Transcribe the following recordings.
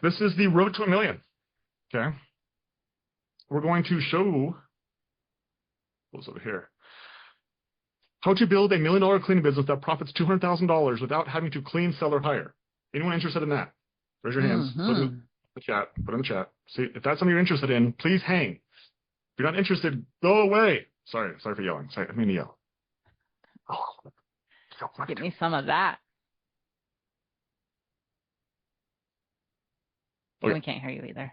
This is the road to $1 million. Okay. We're going to show what's over here. How to build $1 million cleaning business that profits $200,000 without having to clean, sell, or hire. Anyone interested in that? Raise your hands. Put it in the chat. Put it in the chat. See, if that's something you're interested in, please hang. If you're not interested, go away. Sorry for yelling. Sorry, I mean to yell. Oh, get me some of that. Okay. We can't hear you either.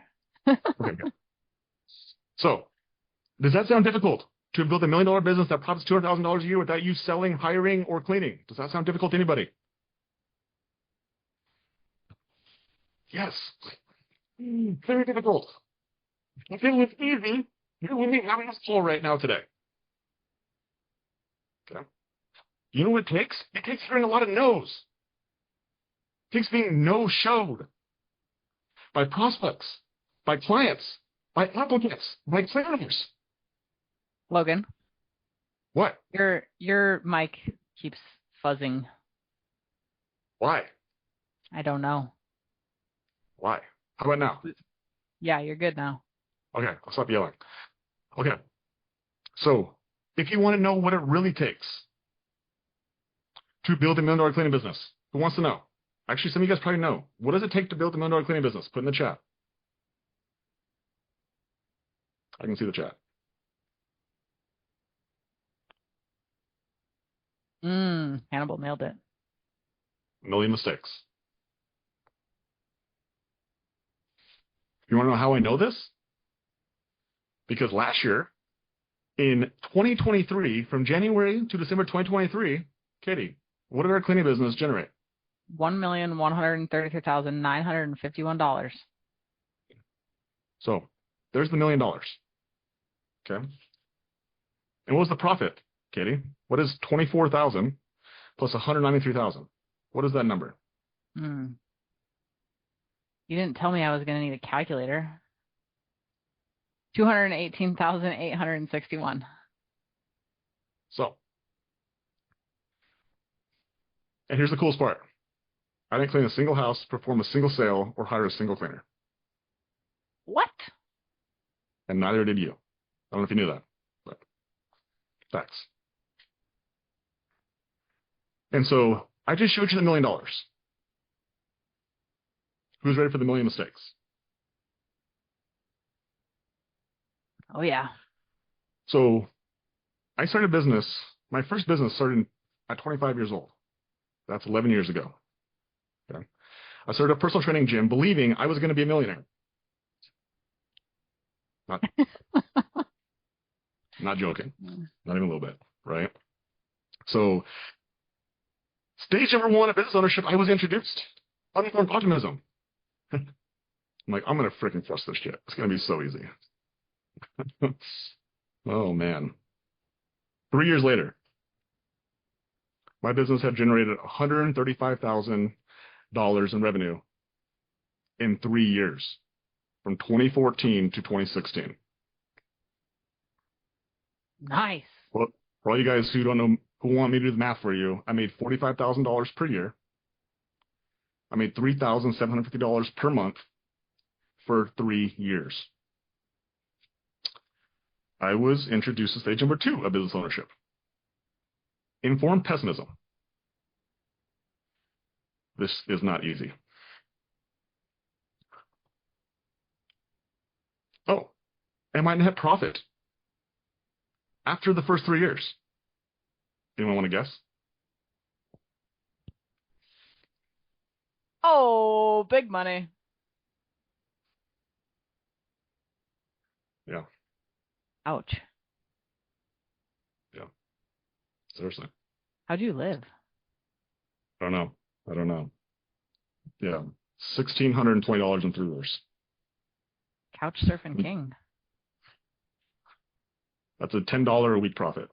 Okay, good. So, does that sound difficult? To build $1 million business that profits $200,000 a year without you selling, hiring, or cleaning? Does that sound difficult to anybody? Yes. Very difficult. If it was easy, you wouldn't be having this call right now today. Okay. You know what it takes? It takes hearing a lot of no's. It takes being no-showed by prospects, by clients, by applicants, by cleaners. Logan. What? Your mic keeps fuzzing. Why? I don't know. Why? How about now? Yeah, you're good now. Okay, I'll stop yelling. Okay. So, if you want to know what it really takes to build $1 million cleaning business, who wants to know? Actually, some of you guys probably know. What does it take to build $1 million cleaning business? Put in the chat. I can see the chat. Hannibal nailed it. 1 million mistakes. You want to know how I know this? Because last year, in 2023, from January to December 2023, Katie, what did our cleaning business generate? $1,133,951. So there's the $1 million. Okay. And what was the profit, Katie? What is 24,000 plus 193,000? What is that number? You didn't tell me I was going to need a calculator. 218,861. So, and here's the coolest part. I didn't clean a single house, perform a single sale, or hire a single cleaner. What? And neither did you. I don't know if you knew that, but facts. And so I just showed you the $1 million. Who's ready for the 1 million mistakes? Oh, yeah. So I started a business. My first business started at 25 years old. That's 11 years ago. Okay. I started a personal training gym believing I was going to be a millionaire. Not joking. Not even a little bit, right? So stage number 1 of business ownership, I was introduced. Unformed optimism. I'm like, I'm going to freaking crush this shit. It's going to be so easy. Oh, man. 3 years later, my business had generated $135,000 in revenue in 3 years, from 2014 to 2016. Nice. Well, for all you guys who don't know, who want me to do the math for you, I made $45,000 per year. I made $3,750 per month for 3 years. I was introduced to stage number 2 of business ownership. Informed pessimism. This is not easy. Oh, and my net profit after the first 3 years. Anyone want to guess? Oh, big money. Yeah. Ouch. Yeah. Seriously. How'd you live? I don't know. Yeah. $1,620 in 3 years. Couch surfing king. That's a $10 a week profit.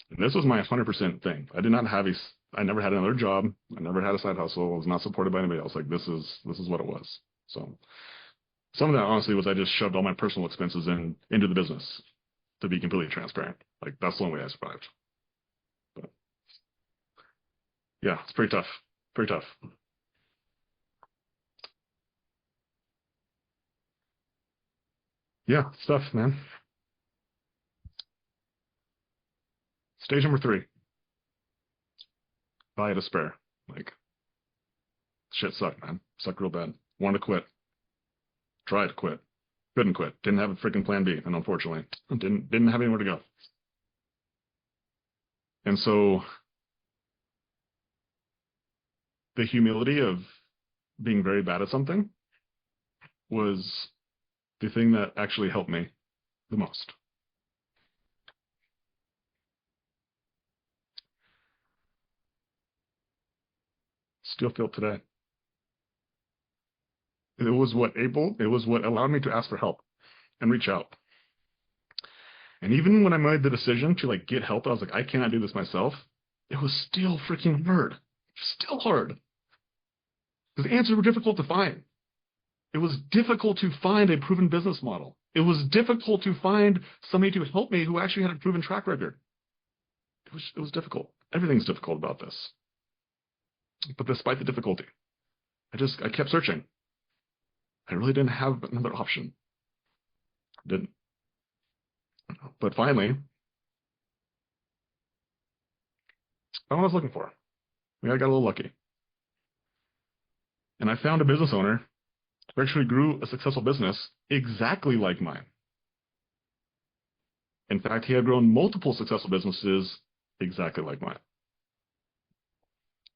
And this was my 100% thing. I never had another job. I never had a side hustle. I was not supported by anybody else. Like this is what it was. So some of that honestly was I just shoved all my personal expenses into the business, to be completely transparent. Like that's the only way I survived. But yeah, it's pretty tough. Pretty tough. Yeah, stuff, man. Stage number 3. Buy despair. Like, shit sucked, man. Sucked real bad. Wanted to quit. Tried to quit. Couldn't quit. Didn't have a freaking plan B, and unfortunately, didn't have anywhere to go. And so the humility of being very bad at something was the thing that actually helped me the most. Still feel today. It was what allowed me to ask for help and reach out. And even when I made the decision to like get help, I was like, I cannot do this myself. It was still freaking hard. Still hard. Because answers were difficult to find. It was difficult to find a proven business model. It was difficult to find somebody to help me who actually had a proven track record. It was difficult. Everything's difficult about this. But despite the difficulty, I kept searching. I really didn't have another option. Didn't. But finally, I found what I was looking for. I got a little lucky. And I found a business owner who actually grew a successful business exactly like mine. In fact, he had grown multiple successful businesses exactly like mine.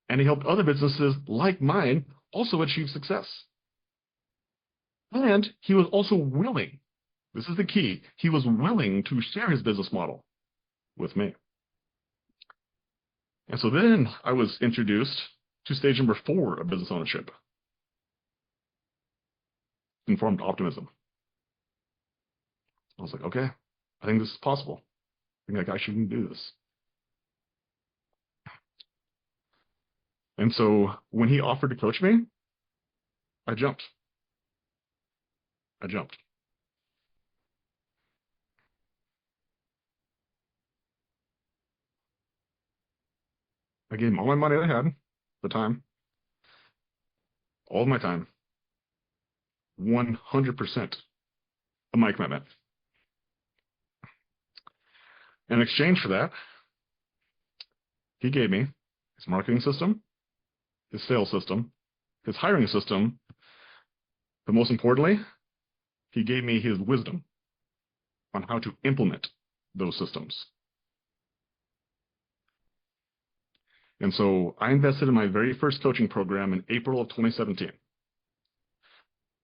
And he helped other businesses like mine also achieve success. And he was also willing, this is the key, he was willing to share his business model with me. And so then I was introduced to stage number 4 of business ownership. Informed optimism. I was like, okay, I think this is possible. I think like I shouldn't do this. And so when he offered to coach me, I jumped. I gave him all my money I had, the time, all of my time, 100% of my commitment. In exchange for that, he gave me his marketing system, his sales system, his hiring system, but most importantly, he gave me his wisdom on how to implement those systems. And so I invested in my very first coaching program in April of 2017.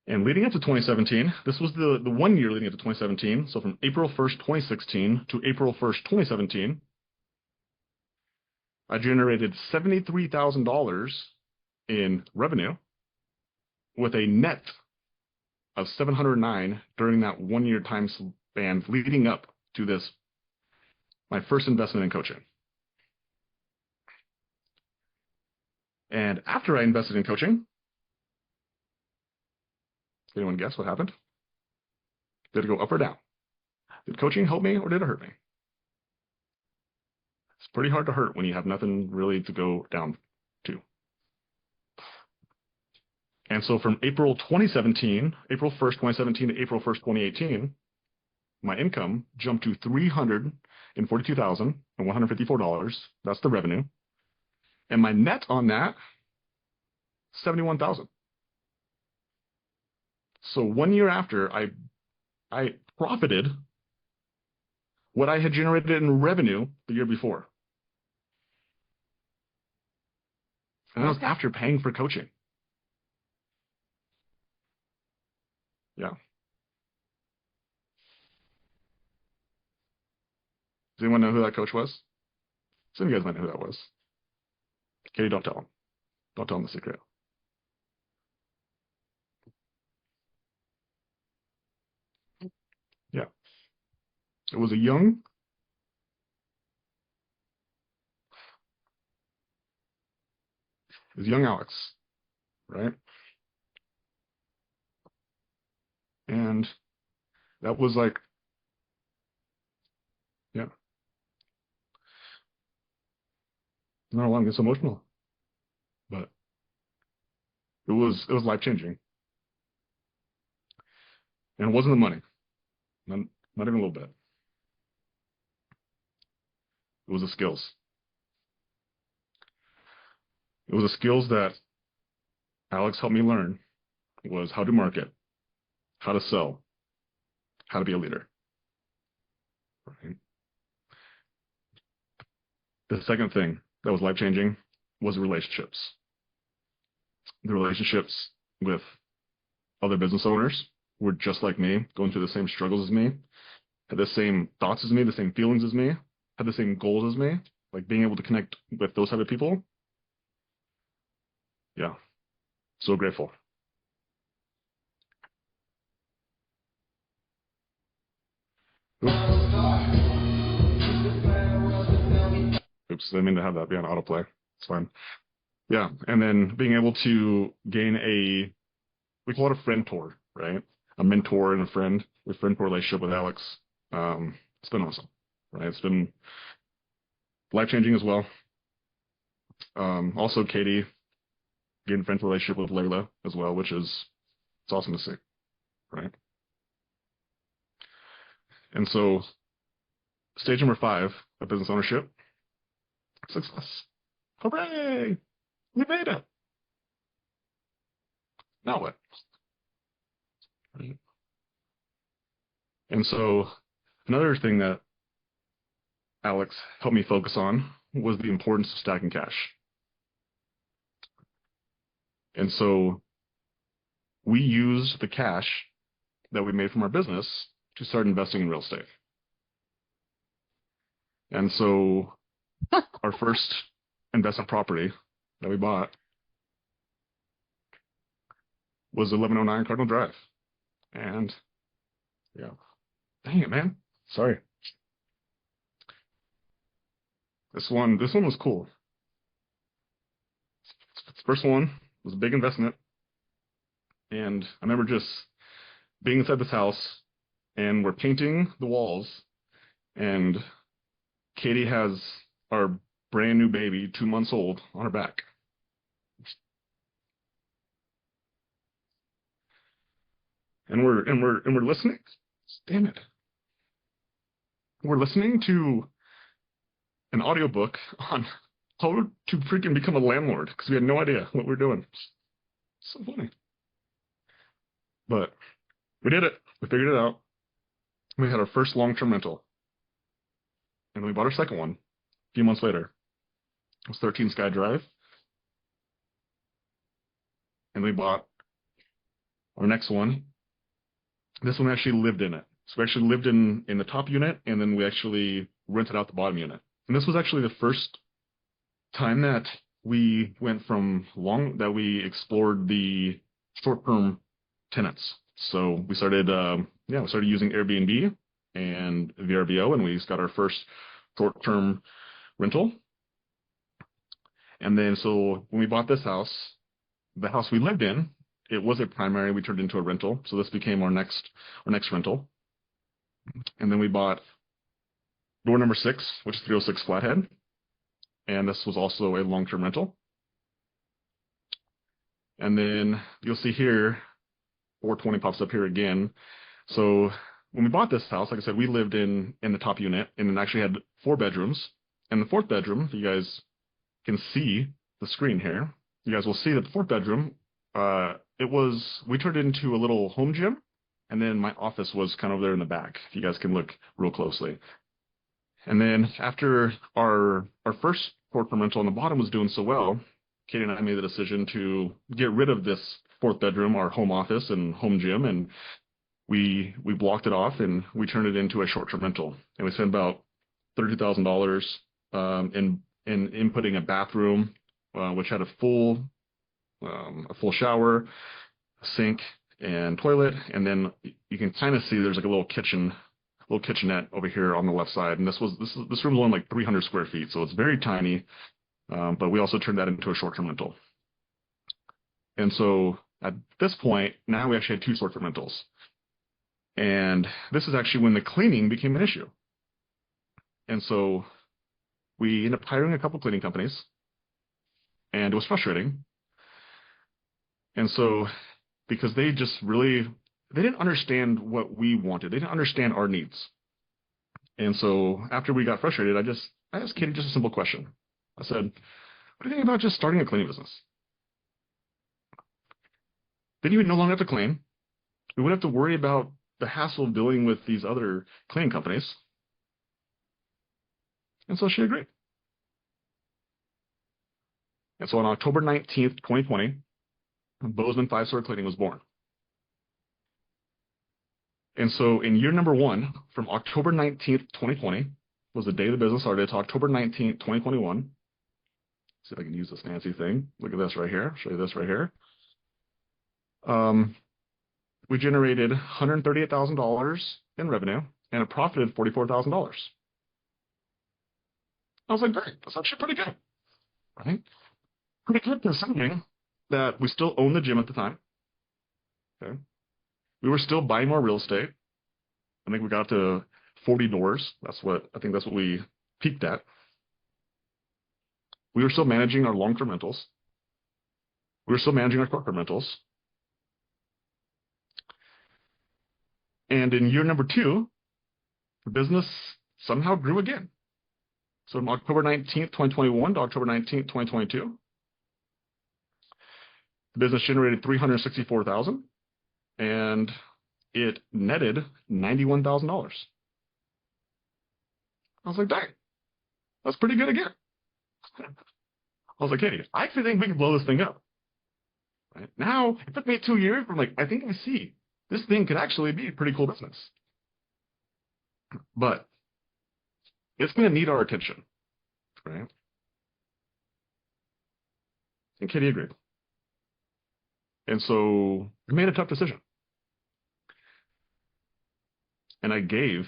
And leading up to 2017, this was the 1 year leading up to 2017. So from April 1st, 2016 to April 1st, 2017, I generated $73,000 in revenue with a net of 709 during that 1 year time span leading up to this, my first investment in coaching. And after I invested in coaching, anyone guess what happened? Did it go up or down? Did coaching help me or did it hurt me? It's pretty hard to hurt when you have nothing really to go down to. And so from April 1st, 2017 to April 1st, 2018, my income jumped to $342,154. That's the revenue. And my net on that, $71,000. So 1 year after, I profited what I had generated in revenue the year before. And that was after paying for coaching. Yeah. Does anyone know who that coach was? Some of you guys might know who that was. Katie, don't tell him. Don't tell him the secret. Yeah. It was a young Alex, right? And that was like, yeah. I don't know why I'm getting so emotional, but it was life changing. And it wasn't the money. Not, not even a little bit. It was the skills. It was the skills that Alex helped me learn was how to market, how to sell, how to be a leader. Right? The second thing that was life-changing was relationships. The relationships with other business owners who were just like me, going through the same struggles as me, had the same thoughts as me, the same feelings as me, had the same goals as me, like being able to connect with those type of people. Yeah, so grateful. Oops, I didn't mean to have that be on autoplay. It's fine. Yeah, and then being able to gain we call it a friend tour, right? A mentor and a friend relationship with Alex. It's been awesome, right? It's been life-changing as well. Also, Katie, getting a friend relationship with Layla as well, which is, it's awesome to see, right? And so, stage number 5 of business ownership, success. Hooray! We made it. Now what? Right? And so, another thing that Alex helped me focus on was the importance of stacking cash. And so, we used the cash that we made from our business to start investing in real estate. And so, our first investment property that we bought was 1109 Cardinal Drive. And yeah, dang it, man. Sorry. This one was cool. The first one was a big investment. And I remember just being inside this house and we're painting the walls and Katie has our brand new baby, 2 months old, on her back. And we're listening. Damn it. We're listening to an audiobook on how to freaking become a landlord because we had no idea what we were doing. So funny. But we did it. We figured it out. We had our first long-term rental. And we bought our second one a few months later. It was 13 Sky Drive. And we bought our next one. This one actually lived in it. So we actually lived in the top unit, and then we actually rented out the bottom unit. And this was actually the first time that we went that we explored the short-term tenants. So we started using Airbnb and VRBO, and we got our first short-term rental. And then so when we bought this house, the house we lived in, it was a primary. We turned it into a rental. So this became our next rental. And then we bought door number 6, which is 306 Flathead. And this was also a long-term rental. And then you'll see here, 420 pops up here again. So when we bought this house, like I said, we lived in the top unit and it actually had 4 bedrooms. And the 4th bedroom, you guys can see the screen here. You guys will see that the 4th bedroom, we turned it into a little home gym. And then my office was kind of there in the back. If you guys can look real closely. And then after our first short-term rental on the bottom was doing so well, Katie and I made the decision to get rid of this 4th bedroom, our home office and home gym, and we blocked it off and we turned it into a short-term rental. And we spent about $32,000 in inputting a bathroom, which had a full shower, a sink, and toilet. And then you can kind of see there's like a little kitchenette over here on the left side. And this room is only like 300 square feet, so it's very tiny. But we also turned that into a short-term rental. And so at this point, now we actually had 2 short-term rentals. And this is actually when the cleaning became an issue. And so we ended up hiring a couple cleaning companies, and it was frustrating. And so because they just really they didn't understand what we wanted. They didn't understand our needs. And so after we got frustrated, I asked Katie just a simple question. I said, what do you think about just starting a cleaning business? Then you would no longer have to clean. We wouldn't have to worry about the hassle of dealing with these other cleaning companies. And so she agreed. And so on October 19th, 2020, Bozeman 5-Star Cleaning was born. And so in year number 1, from October 19th, 2020, was the day the business started, to October 19th, 2021. See if I can use this fancy thing. Look at this right here. I'll show you this right here. We generated $138,000 in revenue and a profit of $44,000. I was like, great, that's actually pretty good, right? Pretty good considering that we still owned the gym at the time. Okay. We were still buying more real estate. I think we got to 40 doors. I think that's what we peaked at. We were still managing our long-term rentals. We were still managing our short-term rentals. And in year number 2, the business somehow grew again. So from October 19th, 2021 to October 19th, 2022, the business generated $364,000 and it netted $91,000. I was like, dang, that's pretty good again. I was like, Katie, I actually think we can blow this thing up. Right? Now, it took me 2 years, but I'm like, I think I see this thing could actually be a pretty cool business. But it's going to need our attention, right? And Katie agreed. And so we made a tough decision. And I gave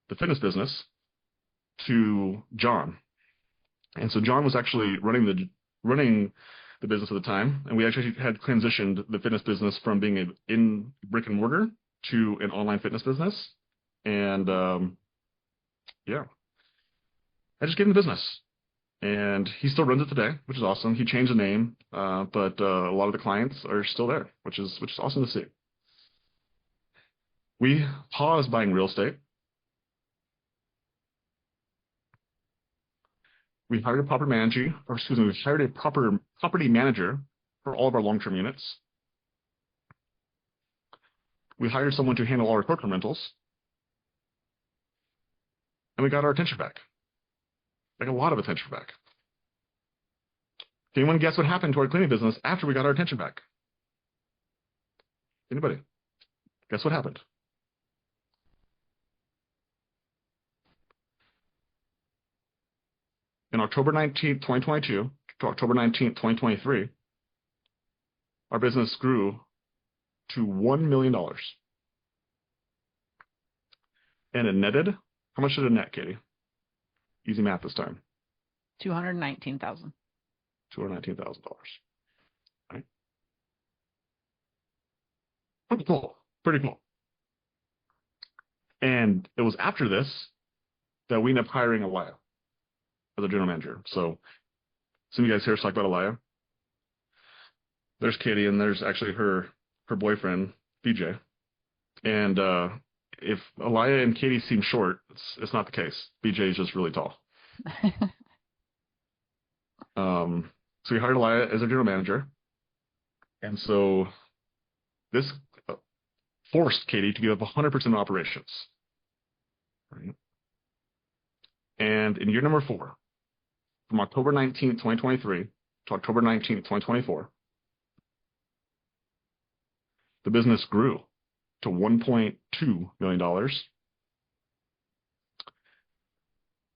the fitness business to John. And so John was actually running the business at the time, and we actually had transitioned the fitness business from being in brick and mortar to an online fitness business. And yeah, I just gave him the business, and he still runs it today, which is awesome. He changed the name, but a lot of the clients are still there, which is awesome to see. We paused buying real estate. We hired a property manager for all of our long-term units. We hired someone to handle all our short-term rentals. And we got our attention back. Like a lot of attention back. Can anyone guess what happened to our cleaning business after we got our attention back? Anybody? Guess what happened? In October 19th, 2022 to October 19th, 2023, our business grew to $1 million. And it netted, how much did it net, Katie? Easy math this time. $219,000. $219,000. Right? Pretty cool. Pretty cool. And it was after this that we ended up hiring Elia as a general manager. So some of you guys here talk about Elia. There's Katie, and there's actually her boyfriend, BJ. And if Elia and Katie seem short, it's not the case. BJ is just really tall. So we hired Elia as a general manager. And so this forced Katie to give up 100% of operations. Right? And in year number 4, from October 19th, 2023 to October 19th, 2024, the business grew to $1.2 million.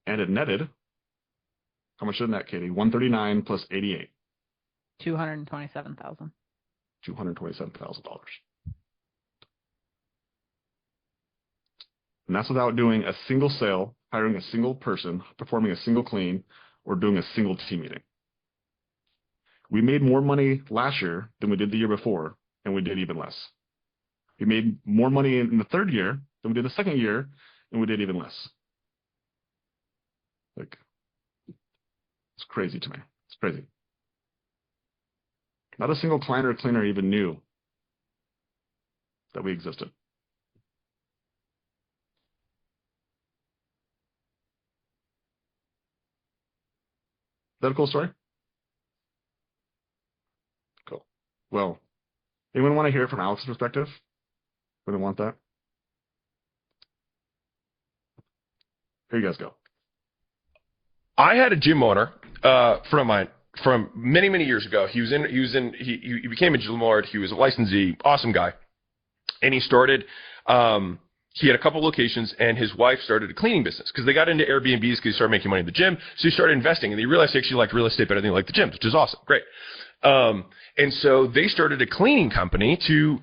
And it netted, how much did it net, Katie? 139 plus 88. $227,000. $227,000. And that's without doing a single sale, hiring a single person, performing a single clean, or doing a single team meeting. We made more money last year than we did the year before, and we did even less. We made more money in the third year than we did the second year, and we did even less. Like, it's crazy to me. It's crazy. Not a single client or cleaner even knew that we existed. Is that a cool story? Cool. Well, anyone want to hear it from Alex's perspective? Would they want that? Here you guys go. I had a gym owner, friend of mine, from many, many years ago. He became a gym lord. He was a licensee, awesome guy. And he started, he had a couple locations, and his wife started a cleaning business because they got into Airbnbs because he started making money in the gym. So he started investing, and he realized he actually liked real estate better than he liked the gym, which is awesome. Great. And so they started a cleaning company to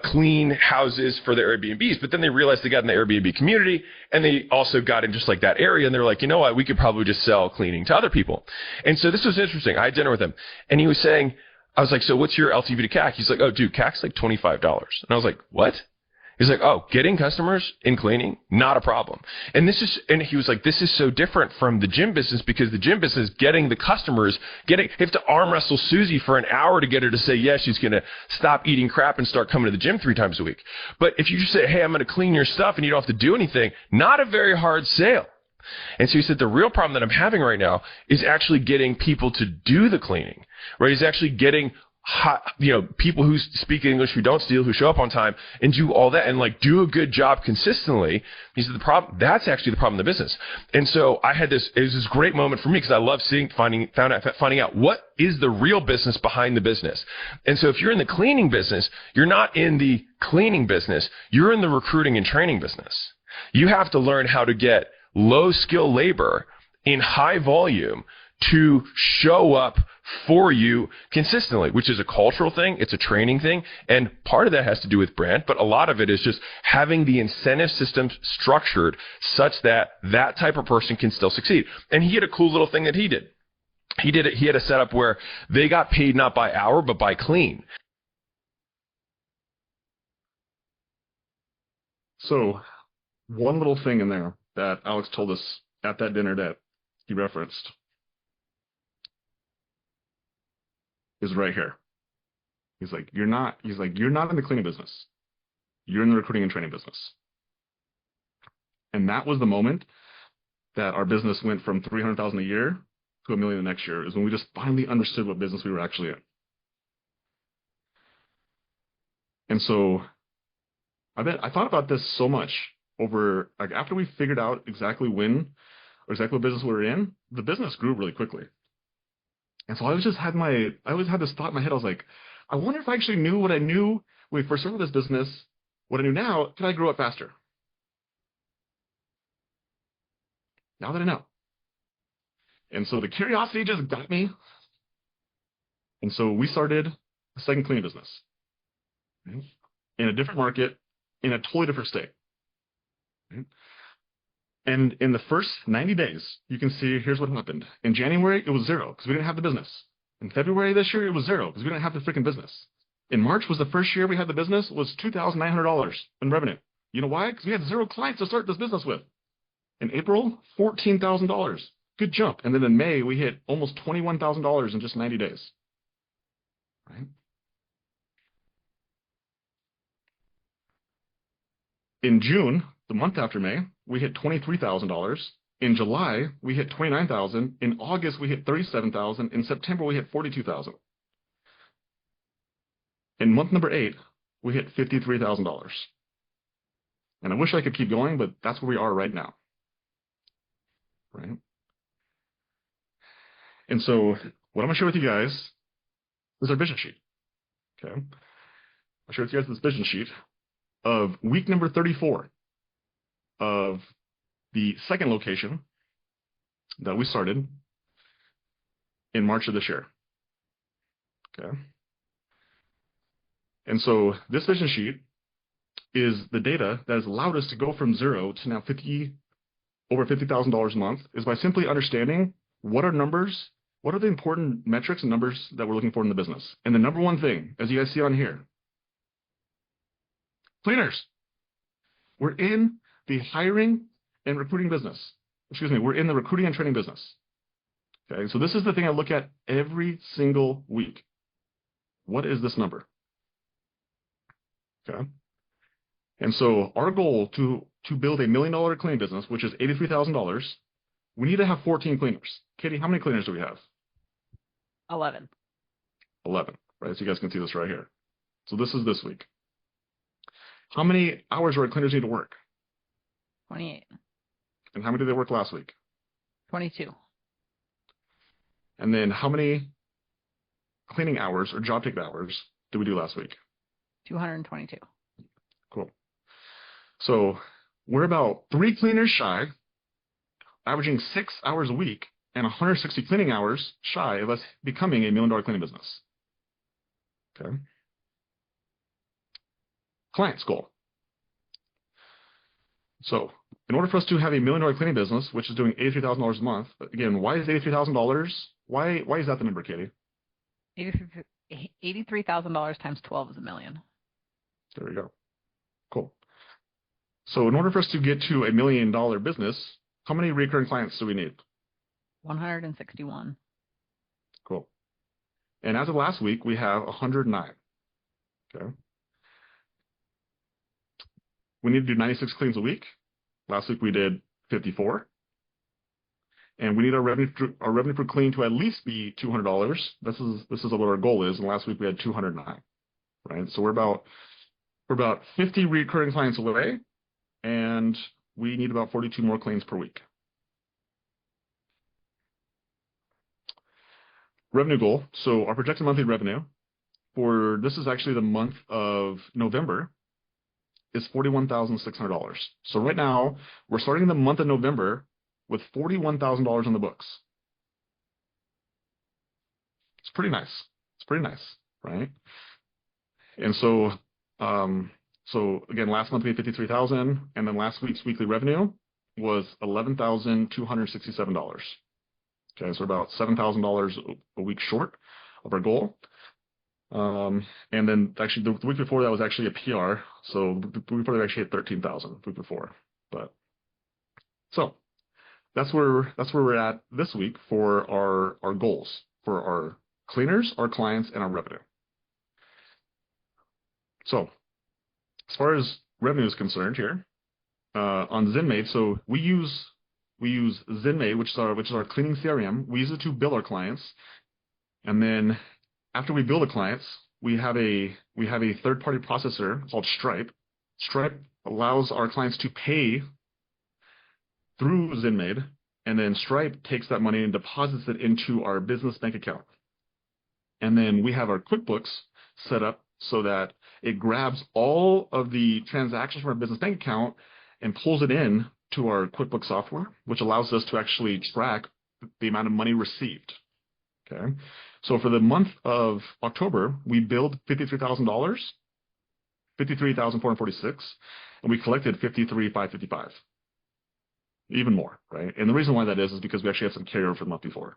clean houses for their Airbnbs. But then they realized they got in the Airbnb community, and they also got in just like that area. And they were like, you know what? We could probably just sell cleaning to other people. And so this was interesting. I had dinner with him, and he was saying, I was like, so what's your LTV to CAC? He's like, oh, dude, CAC's like $25. And I was like, what? He's like, oh, getting customers in cleaning, not a problem. And he was like, this is so different from the gym business because the gym business, getting the customers, you have to arm wrestle Susie for an hour to get her to say, yes, she's going to stop eating crap and start coming to the gym 3 times a week. But if you just say, hey, I'm going to clean your stuff and you don't have to do anything, not a very hard sale. And so he said, the real problem that I'm having right now is actually getting people to do the cleaning, right? He's actually getting people who speak English, who don't steal, who show up on time and do all that and like do a good job consistently. He said that's actually the problem in the business. And so it was this great moment for me because I love finding out what is the real business behind the business. And so if you're in the cleaning business, you're not in the cleaning business, you're in the recruiting and training business. You have to learn how to get low skill labor in high volume to show up for you consistently, which is a cultural thing. It's a training thing. And part of that has to do with brand, but a lot of it is just having the incentive system structured such that that type of person can still succeed. And he had a cool little thing that he did. He had a setup where they got paid not by hour, but by clean. So one little thing in there that Alex told us at that dinner that he referenced is right here. He's like, you're not in the cleaning business. You're in the recruiting and training business. And that was the moment that our business went from $300,000 a year to $1 million the next year, is when we just finally understood what business we were actually in. And so I thought about this so much over, like, after we figured out exactly when or exactly what business we were in, the business grew really quickly. And so I always had this thought in my head. I was like, I wonder if I actually knew what I knew when we first started this business, what I knew now, could I grow it faster? Now that I know. And so the curiosity just got me. And so we started a second cleaning business, right? In a different market, in a totally different state. Right? And in the first 90 days, you can see here's what happened. In January, it was 0 because we didn't have the business. In February this year, it was 0 because we didn't have the freaking business. In March was the first year we had the business, was $2,900 in revenue. You know why? Because we had 0 clients to start this business with. In April, $14,000. Good jump. And then in May, we hit almost $21,000 in just 90 days. Right? In June, the month after May, we hit $23,000. In July, we hit $29,000. In August, we hit $37,000. In September, we hit $42,000. In month number 8, we hit $53,000. And I wish I could keep going, but that's where we are right now. Right? And so what I'm going to share with you guys is our vision sheet. Okay? I'll share with you guys this vision sheet of week number 34 of the second location that we started in March of this year. Okay. And so this vision sheet is the data that has allowed us to go from 0 to now over $50,000 a month, is by simply understanding what are numbers, what are the important metrics and numbers that we're looking for in the business. And the number one thing, as you guys see on here, cleaners. We're in the hiring and recruiting business. Excuse me, we're in the recruiting and training business. Okay, so this is the thing I look at every single week. What is this number? Okay. And so our goal to build $1 million cleaning business, which is $83,000, we need to have 14 cleaners. Katie, how many cleaners do we have? 11. 11, right? So you guys can see this right here. So this is this week. How many hours do our cleaners need to work? 28. And how many did they work last week? 22. And then how many cleaning hours or job ticket hours did we do last week? 222. Cool. So we're about 3 cleaners shy, averaging 6 hours a week, and 160 cleaning hours shy of us becoming $1 million cleaning business. Okay. Client's goal. So in order for us to have $1 million cleaning business, which is doing $83,000 a month, again, why is $83,000? Why is that the number, Katie? $83,000 times 12 is $1 million. There we go. Cool. So in order for us to get to $1 million business, how many recurring clients do we need? 161. Cool. And as of last week, we have 109. Okay. We need to do 96 cleans a week. Last week we did 54. And we need our revenue per clean to at least be $200. This is what our goal is. And last week we had 209. Right. So we're about 50 recurring clients away, and we need about 42 more cleans per week. Revenue goal. So our projected monthly revenue for this is actually the month of November is $41,600. So right now we're starting the month of November with $41,000 on the books. It's pretty nice. It's pretty nice, right? And so, again, last month we had 53,000, and then last week's weekly revenue was $11,267. Okay, so about $7,000 a week short of our goal. And then actually the week before that was actually a PR. So the week before they actually hit 13,000 the week before. But so that's where we're at this week for our goals for our cleaners, our clients, and our revenue. So as far as revenue is concerned here, on ZenMaid, so we use ZenMaid, which is our cleaning CRM. We use it to bill our clients, and then after we bill the clients, we have a third-party processor called Stripe. Stripe allows our clients to pay through ZenMaid, and then Stripe takes that money and deposits it into our business bank account. And then we have our QuickBooks set up so that it grabs all of the transactions from our business bank account and pulls it in to our QuickBooks software, which allows us to actually track the amount of money received. Okay. So for the month of October, we billed $53,000, $53,446, and we collected $53,555. Even more, right? And the reason why that is because we actually had some carryover for the month before.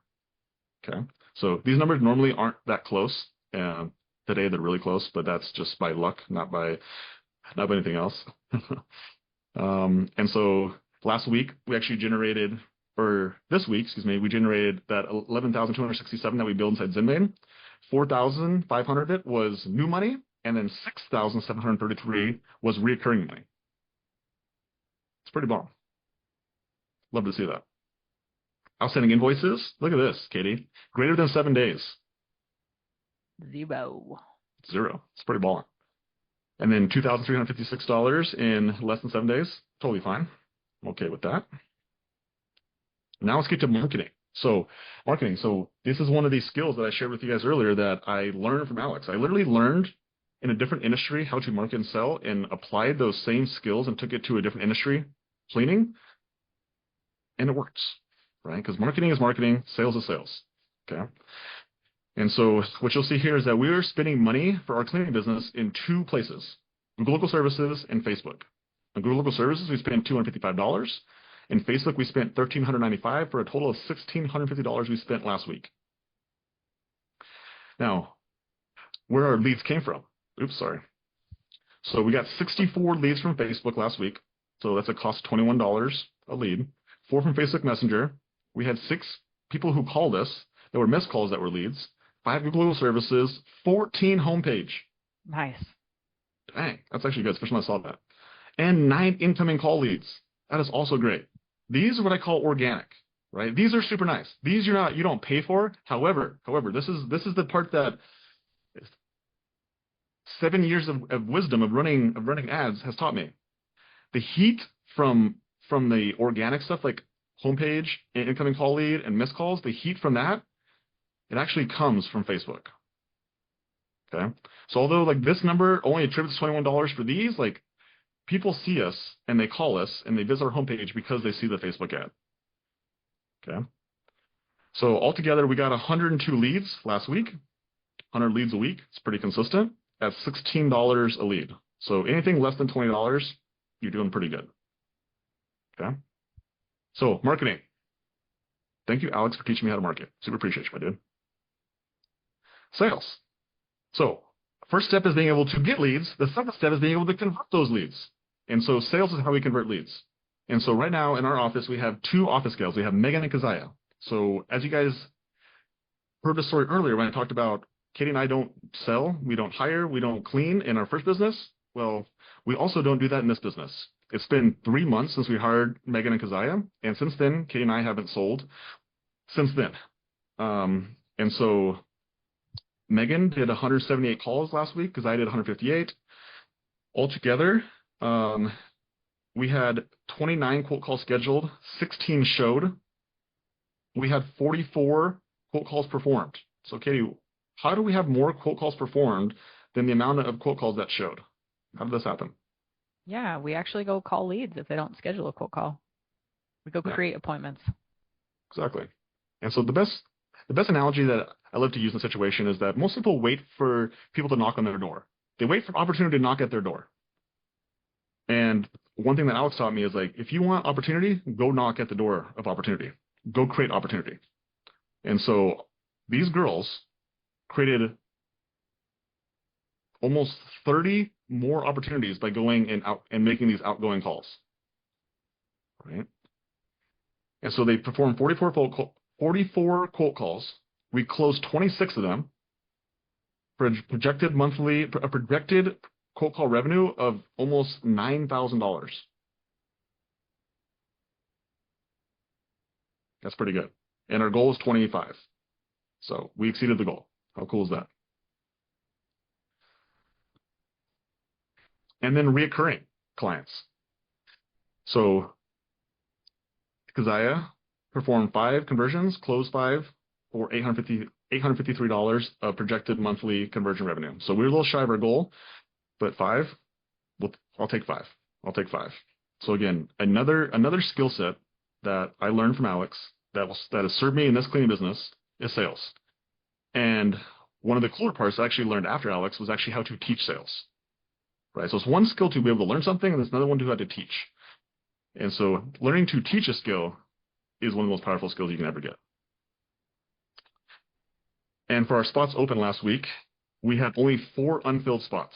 Okay. So these numbers normally aren't that close. Today they're really close, but that's just by luck, not by anything else. And so last week we actually generated, or this week, we generated that 11,267 that we billed inside ZenMaid. 4,500 of it was new money, and then 6,733 was recurring money. It's pretty bomb. Love to see that. Outstanding invoices. Look at this, Katie. Greater than 7 days. 0. It's pretty balling. And then $2,356 in less than 7 days. Totally fine. I'm okay with that. Now let's get to marketing. So marketing. So this is one of these skills that I shared with you guys earlier that I learned from Alex. I literally learned in a different industry how to market and sell, and applied those same skills and took it to a different industry, cleaning, and it works, right? Because marketing is marketing, sales is sales. Okay. And so what you'll see here is that we are spending money for our cleaning business in 2 places, Google Local Services and Facebook. On Google Local Services, we spent $255. In Facebook, we spent $1,395 for a total of $1,650 we spent last week. Now, where our leads came from. Oops, sorry. So we got 64 leads from Facebook last week. So that's a cost of $21 a lead. 4 from Facebook Messenger. We had 6 people who called us that were missed calls that were leads. 5 Google Services, 14 homepage. Nice. Dang, that's actually good. Especially when I saw that. and 9 incoming call leads. That is also great. These are what I call organic, right? These are super nice. These you don't pay for. However, this is the part that 7 years of wisdom of running ads has taught me. The heat from the organic stuff like homepage, incoming call lead, and missed calls, the heat from that, it actually comes from Facebook. Okay. So although like this number only attributes $21 for these, like people see us and they call us and they visit our homepage because they see the Facebook ad. Okay. So altogether, we got 102 leads last week, 100 leads a week. It's pretty consistent at $16 a lead. So anything less than $20, you're doing pretty good. Okay. So marketing. Thank you, Alex, for teaching me how to market. Super appreciate you, my dude. Sales. So first step is being able to get leads. The second step is being able to convert those leads. And so sales is how we convert leads. And so right now in our office, we have 2 office gals. We have Megan and Keziah. So as you guys heard the story earlier when I talked about Katie and I don't sell, we don't hire, we don't clean in our first business. Well, we also don't do that in this business. It's been 3 months since we hired Megan and Keziah. And since then, Katie and I haven't sold since then. And so Megan did 178 calls last week because I did 158. Altogether, we had 29 quote calls scheduled, 16 showed. We had 44 quote calls performed. So Katie, how do we have more quote calls performed than the amount of quote calls that showed? How did this happen? Yeah, we actually go call leads if they don't schedule a quote call. We go create appointments. Exactly. And so the best analogy that I love to use in the situation is that most people wait for people to knock on their door. They wait for opportunity to knock at their door. And one thing that Alex taught me is like, if you want opportunity, go knock at the door of opportunity. Go create opportunity. And so these girls created almost 30 more opportunities by going and making these outgoing calls. Right? And so they performed 44 quote calls. We closed 26 of them for a projected quote call revenue of almost $9,000. That's pretty good. And our goal is 25. So we exceeded the goal. How cool is that? And then reoccurring clients. So Keziah performed 5 conversions, closed 5 for $853 of projected monthly conversion revenue. So we're a little shy of our goal, but 5, I'll take 5. I'll take 5. So again, another skill set that I learned from Alex that has served me in this cleaning business is sales. And one of the cooler parts I actually learned after Alex was actually how to teach sales. Right? So it's one skill to be able to learn something, and there's another one to how to teach. And so learning to teach a skill is one of the most powerful skills you can ever get. And for our spots open last week, we had only 4 unfilled spots.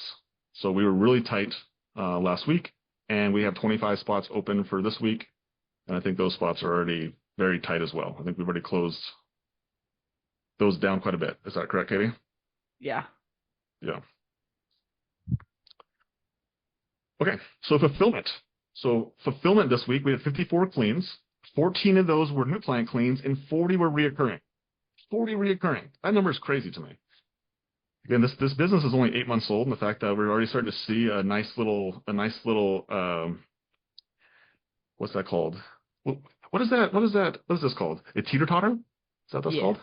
So we were really tight last week, and we have 25 spots open for this week. And I think those spots are already very tight as well. I think we've already closed those down quite a bit. Is that correct, Katie? Yeah. Yeah. Okay, so fulfillment. So fulfillment this week, we had 54 cleans. 14 of those were new client cleans, and 40 were reoccurring. 40 reoccurring. That number is crazy to me. Again, this business is only 8 months old, and the fact that we're already starting to see a nice little what's that called? What is this called? A teeter-totter? Is that what that's called?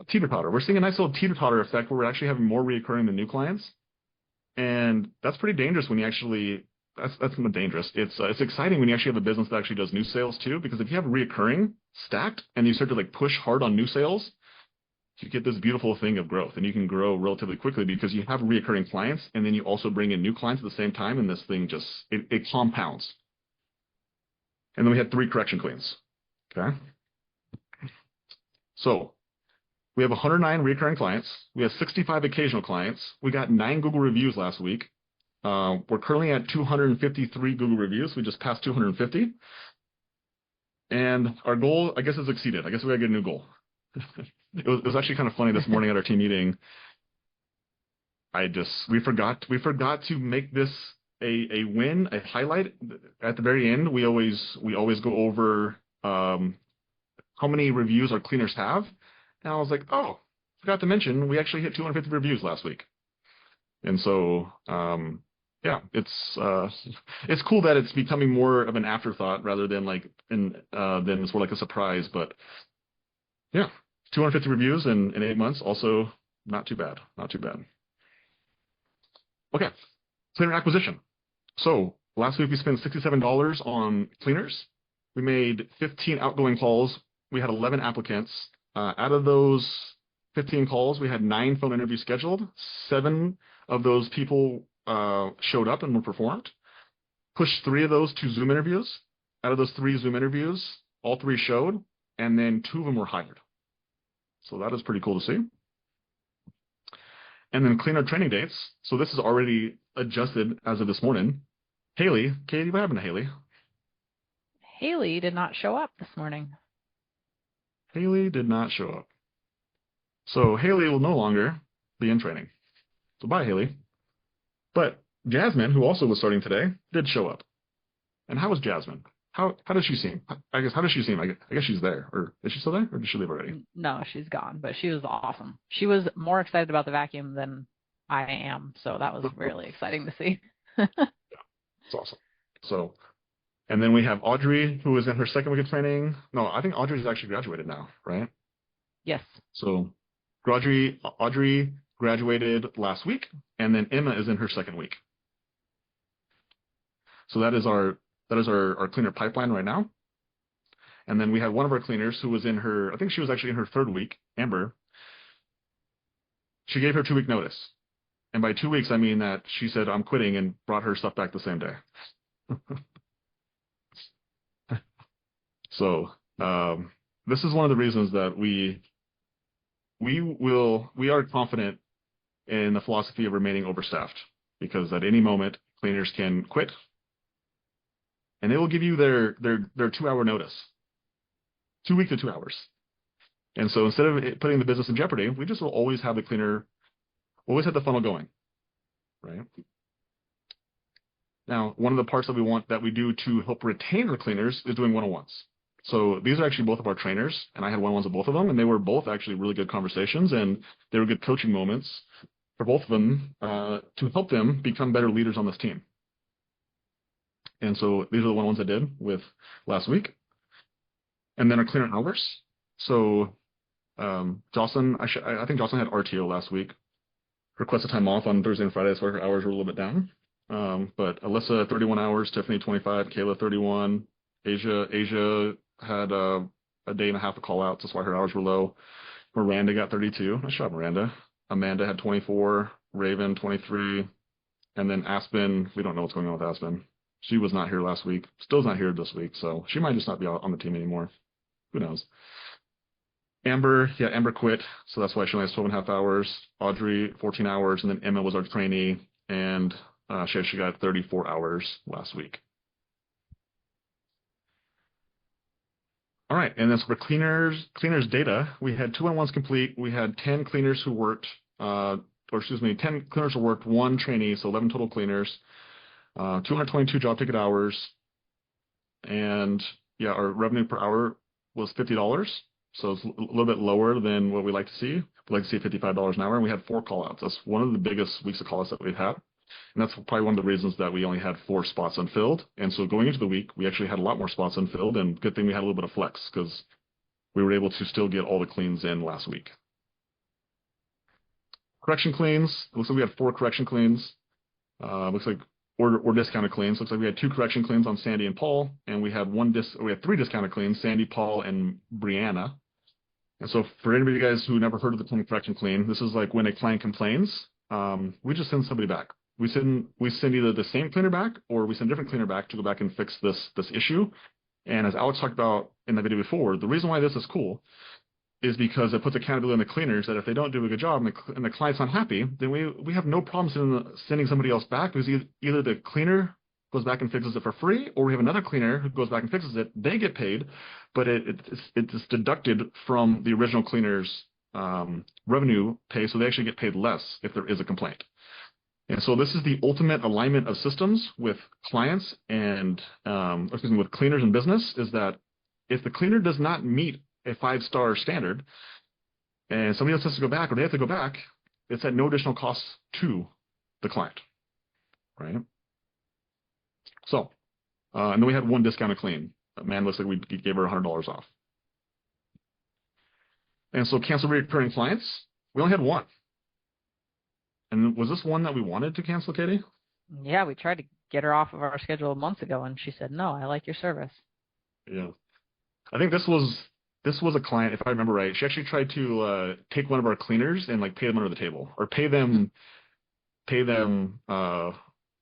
A teeter-totter. We're seeing a nice little teeter-totter effect where we're actually having more reoccurring than new clients. And that's pretty dangerous when you actually, that's not dangerous. It's exciting when you actually have a business that actually does new sales too, because if you have reoccurring stacked and you start to like push hard on new sales, you get this beautiful thing of growth, and you can grow relatively quickly because you have reoccurring clients, and then you also bring in new clients at the same time, and this thing just, it compounds. And then we had 3 correction cleans. Okay. So we have 109 recurring clients. We have 65 occasional clients. We got 9 Google reviews last week. We're currently at 253 Google reviews. We just passed 250. And our goal, I guess, is exceeded. I guess we got to get a new goal. It was actually kind of funny this morning at our team meeting. We forgot to make this a win, a highlight at the very end. We always go over how many reviews our cleaners have. And I was like, oh, forgot to mention we actually hit 250 reviews last week. And so yeah, it's cool that it's becoming more of an afterthought rather than than sort of like a surprise. But yeah, 250 reviews in 8 months, also not too bad. Not too bad. Okay, cleaner acquisition. So last week we spent $67 on cleaners. We made 15 outgoing calls. We had 11 applicants. Out of those 15 calls, we had 9 phone interviews scheduled. 7 of those people showed up and were performed. Pushed 3 of those to Zoom interviews. Out of those 3 Zoom interviews, all 3 showed, and then 2 of them were hired. So that is pretty cool to see. And then cleaner training dates. So this is already adjusted as of this morning. Haley, Katie, what happened to Haley? Haley did not show up this morning. Haley did not show up. So Haley will no longer be in training. So bye, Haley. But Jasmine, who also was starting today, did show up. And how was Jasmine? How does she seem? I guess, how does she seem? I guess she's there. Or is she still there? Or did she leave already? No, she's gone, but she was awesome. She was more excited about the vacuum than I am, so that was really exciting to see. Yeah, it's awesome. So, and then we have Audrey, who is in her second week of training. No, I think Audrey's actually graduated now, right? Yes. So Audrey graduated last week, and then Emma is in her second week. So that is our cleaner pipeline right now. And then we had one of our cleaners who was in her, I think she was actually in her third week, Amber. She gave her 2-week notice. And by 2 weeks, I mean that she said, I'm quitting, and brought her stuff back the same day. So this is one of the reasons that we are confident in the philosophy of remaining overstaffed, because at any moment cleaners can quit, and they will give you their 2-hour notice, 2 weeks to 2 hours. And so instead of putting the business in jeopardy, we just will always have the cleaner, always have the funnel going, right? Now, one of the parts that we do to help retain our cleaners is doing one-on-ones. So these are actually both of our trainers, and I had one-on-ones with both of them, and they were both actually really good conversations, and they were good coaching moments for both of them to help them become better leaders on this team. And so these are the one-on-ones I did with last week. And then our cleaner hours. So Jocelyn, I think Jocelyn had RTO last week. Requested time off on Thursday and Friday, so her hours were a little bit down. But Alyssa, 31 hours, Tiffany, 25, Kayla, 31. Asia had a day and a half of call-outs. That's why her hours were low. Miranda got 32. Nice job, Miranda. Amanda had 24. Raven, 23. And then Aspen, we don't know what's going on with Aspen. She was not here last week. Still's not here this week, so she might just not be on the team anymore. Who knows? Amber quit, so that's why she only has 12 and a half hours. Audrey, 14 hours, and then Emma was our trainee, and she got 34 hours last week. All right, and then so for cleaners data, we had 2-on-1s complete. We had 10 cleaners who worked, 10 cleaners who worked, 1 trainee, so 11 total cleaners. 222 job ticket hours, and yeah, our revenue per hour was $50, so it's a little bit lower than what we like to see. We like to see $55 an hour, and we had 4 call-outs. That's one of the biggest weeks of call-outs that we've had, and that's probably one of the reasons that we only had 4 spots unfilled. And so going into the week, we actually had a lot more spots unfilled, and good thing we had a little bit of flex because we were able to still get all the cleans in last week. Correction cleans, it looks like we had 4 correction cleans. Looks like or discounted cleans. Looks like we had 2 correction cleans on Sandy and Paul, and we had 3 discounted cleans, Sandy, Paul, and Brianna. And so for anybody guys who never heard of the term correction clean, this is like when a client complains, we just send somebody back. We send either the same cleaner back or we send a different cleaner back to go back and fix this issue. And as Alex talked about in the video before, the reason why this is cool is because it puts accountability on the cleaners that if they don't do a good job and the client's unhappy, then we have no problem sending somebody else back, because either the cleaner goes back and fixes it for free, or we have another cleaner who goes back and fixes it. They get paid, but it's deducted from the original cleaner's revenue pay, so they actually get paid less if there is a complaint. And so this is the ultimate alignment of systems with clients and, with cleaners in business, is that if the cleaner does not meet a 5-star standard and somebody else has to go back or they have to go back, it's at no additional cost to the client, right? So, and then we had one discounted clean. Man, looks like we gave her $100 off. And so cancel recurring clients, we only had one. And was this one that we wanted to cancel, Katie? Yeah, we tried to get her off of our schedule months ago, and she said, "No, I like your service." Yeah. I think this was a client, if I remember right. She actually tried to take one of our cleaners and like pay them under the table, or pay them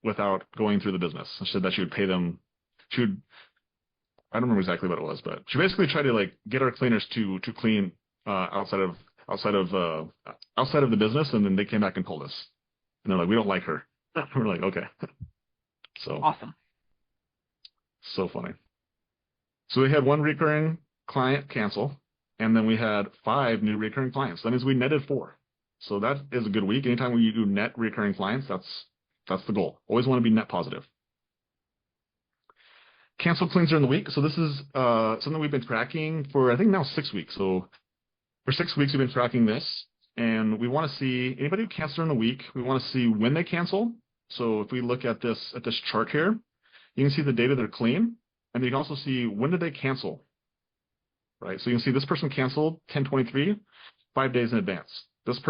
without going through the business. She said that she would pay them. I don't remember exactly what it was, but she basically tried to like get our cleaners to clean outside of the business, and then they came back and told us, and they're like, "We don't like her." We're like, "Okay." So Awesome. so funny. So we had one recurring client cancel, and then we had 5 new recurring clients. That means we netted 4. So that is a good week. Anytime we do net recurring clients, that's the goal. Always want to be net positive. Cancel cleans during the week. So this is something we've been tracking for, I think, now 6 weeks. So for 6 weeks, we've been tracking this, and we want to see anybody who cancels during the week. We want to see when they cancel. So if we look at this chart here, you can see the date of their clean, and you can also see when did they cancel, right? So you can see this person canceled 10/23, 5 days in advance. This